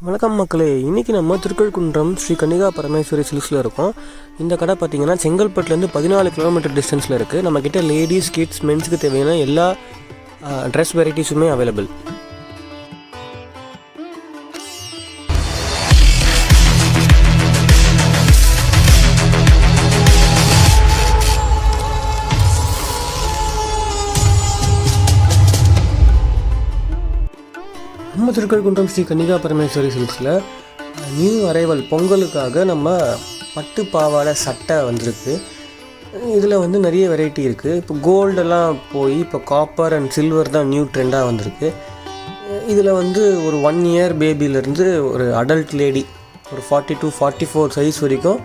வணக்கம் மக்களே, இன்றைக்கி நம்ம திருக்கழுக்குன்றம் ஸ்ரீ கன்னிகா பரமேஸ்வரி சில்க்ஸில் இருக்கோம். இந்த கடை பார்த்திங்கன்னா செங்கல்பட்டுலேருந்து 14 கிலோமீட்டர் டிஸ்டன்ஸில் இருக்குது. நம்மக்கிட்ட லேடிஸ், கிட்ஸ், மென்ஸுக்கு தேவையான எல்லா ட்ரெஸ் வெரைட்டிஸுமே அவைலபிள். நம்ம திருக்கழுக்குன்றம் ஸ்ரீ கன்னிகா பரமேஸ்வரி சில்க்ஸில் நியூ அரைவல் பொங்கலுக்காக நம்ம பட்டு பாவாடை சட்டை வந்திருக்கு. இதில் வந்து நிறைய வெரைட்டி இருக்குது. இப்போ கோல்டெல்லாம் போய் இப்போ காப்பர் அண்ட் சில்வர் தான் நியூ ட்ரெண்டாக வந்திருக்கு. இதில் வந்து ஒரு 1 இயர் பேபிலேருந்து ஒரு அடல்ட் லேடி ஒரு 40 to 44 சைஸ் வரைக்கும்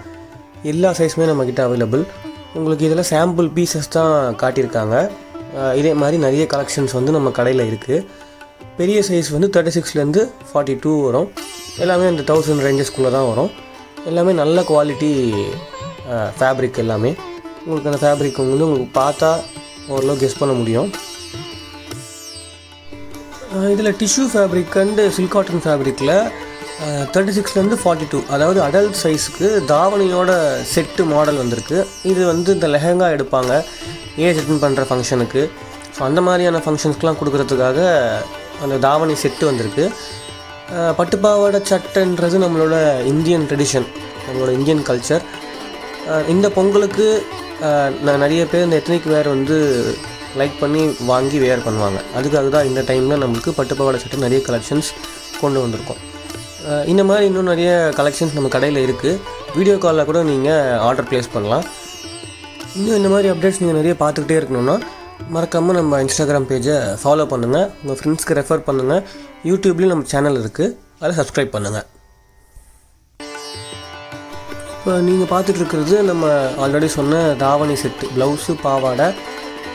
எல்லா சைஸுமே நம்மக்கிட்ட அவைலபிள். உங்களுக்கு இதில் சாம்பிள் பீசஸ் தான் காட்டியிருக்காங்க. இதே மாதிரி நிறைய கலெக்ஷன்ஸ் வந்து நம்ம கடையில் இருக்குது. பெரிய சைஸ் வந்து 36லேருந்து 42 வரும். எல்லாமே இந்த 1000 ரேஞ்சஸ்குள்ளே தான் வரும். எல்லாமே நல்ல குவாலிட்டி ஃபேப்ரிக். எல்லாமே உங்களுக்கு அந்த ஃபேப்ரிக் வந்து உங்களுக்கு பார்த்தா ஓரளவு கெஸ் பண்ண முடியும். இதில் tissue fabric and silk cotton ஃபேப்ரிக்கில் 36லேருந்து 42, அதாவது அடல்ட் சைஸுக்கு தாவணியோட செட்டு மாடல் வந்திருக்கு. இது வந்து இந்த லெஹங்கா எடுப்பாங்க ஏஜ் அட்டன் பண்ணுற ஃபங்க்ஷனுக்கு. ஸோ அந்த மாதிரியான ஃபங்க்ஷன்ஸ்க்கெலாம் கொடுக்குறதுக்காக அந்த தாவணி செட்டு வந்திருக்கு. பட்டுப்பாவாடை சட்டைன்றது நம்மளோட இந்தியன் ட்ரெடிஷன், நம்மளோட இந்தியன் கல்ச்சர். இந்த பொங்கலுக்கு நிறைய பேர் இந்த எத்னிக் வேர் வந்து லைக் பண்ணி வாங்கி வேர் பண்ணுவாங்க. அதுக்காக தான் இந்த டைமில் நம்மளுக்கு பட்டுப்பாவாடை சட்டை நிறைய கலெக்ஷன்ஸ் கொண்டு வந்திருக்கோம். இந்த மாதிரி இன்னும் நிறைய கலெக்ஷன்ஸ் நம்ம கடையில் இருக்குது. வீடியோ காலில் கூட நீங்கள் ஆர்டர் ப்ளேஸ் பண்ணலாம். இன்னும் இந்த மாதிரி அப்டேட்ஸ் நீங்கள் நிறைய பார்த்துக்கிட்டே இருக்கணும்னா மறக்காமல் நம்ம இன்ஸ்டாகிராம் பேஜை ஃபாலோ பண்ணுங்கள், உங்கள் ஃப்ரெண்ட்ஸ்க்கு ரெஃபர் பண்ணுங்கள். யூடியூப்லேயும் நம்ம சேனல் இருக்குது, அதை சப்ஸ்கிரைப் பண்ணுங்கள். இப்போ நீங்கள் பார்த்துட்ருக்கிறது நம்ம ஆல்ரெடி சொன்ன தாவணி செட்டு, ப்ளவுஸு, பாவாடை.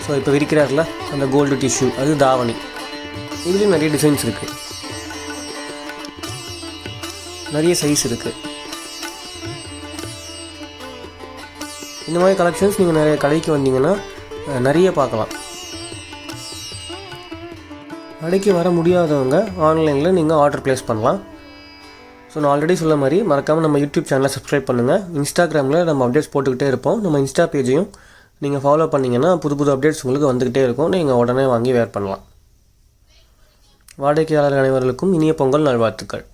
ஸோ இப்போ விரிக்கிறார்ல அந்த கோல்டு டிஷ்யூ, அது தாவணி. இதுலேயும் நிறைய டிசைன்ஸ் இருக்குது, நிறைய சைஸ் இருக்குது. இந்த மாதிரி கலெக்ஷன்ஸ் நீங்கள் நிறைய கடைக்கு வந்தீங்கன்னா நிறைய பார்க்கலாம். கடைக்கு வர முடியாதவங்க ஆன்லைனில் நீங்கள் ஆர்டர் ப்ளேஸ் பண்ணலாம். ஸோ நான் ஆல்ரெடி சொல்ல மாதிரி மறக்காமல் நம்ம யூடியூப் சேனலை சப்ஸ்கிரைப் பண்ணுங்கள். இன்ஸ்டாகிராமில் நம்ம அப்டேட்ஸ் போட்டுக்கிட்டே இருப்போம். நம்ம இன்ஸ்டா பேஜையும் நீங்கள் ஃபாலோ பண்ணிங்கன்னா புது புது அப்டேட்ஸ் உங்களுக்கு வந்துக்கிட்டே இருக்கும். நீங்கள் உடனே வாங்கி வேர் பண்ணலாம். வாடிக்கையாளர் அனைவர்களுக்கும் இனிய பொங்கல் நல்வாழ்த்துக்கள்.